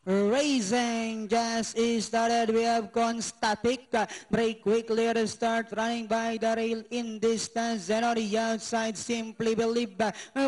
Racing just is started. We have Constatic. Break quickly at the start. Running by the rail in distance. And on the outside, Simply Believe.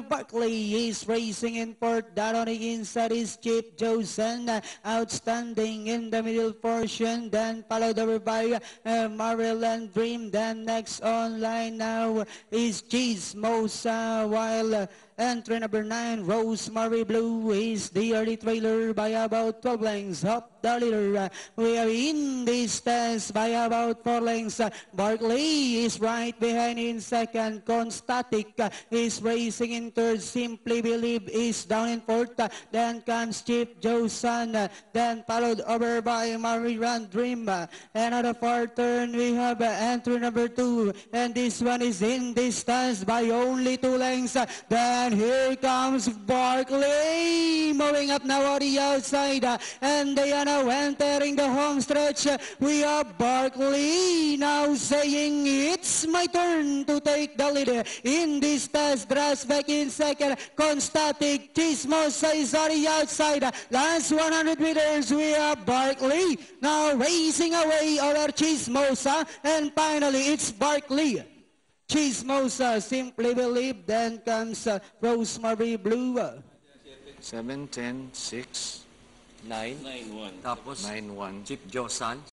Barkley is racing in fourth. That on the inside is Chip Johnson. Outstanding in the middle portion. Then followed over by Maryland Dream. Then next online now is Chismosa. While entry number 9, Rosemary Blue, is the early trailer by about 12 lengths up the leader. We are in distance by about 4 lengths. Barkley is right behind in second. Constatic is racing in third. Simply Believe is down in fourth. Then comes Chip Johnson. Then followed over by Maryland Dream. And on the far turn, we have entry number 2. And this one is in distance by only 2 lengths. Then here comes Barkley, moving up now on the outside, and they are now entering the home stretch. We have Barkley now saying, it's my turn to take the lead in this test. Drasbeck in second, Constatic, Chismosa is on the outside. Last 100 meters, we have Barkley now racing away over Chismosa, and finally it's Barkley. Chismosa, Simply Believe, then comes Rosemary Blue. 7, 10, 6, 9, 9-1. tapos 9, 1. Chip Johnson,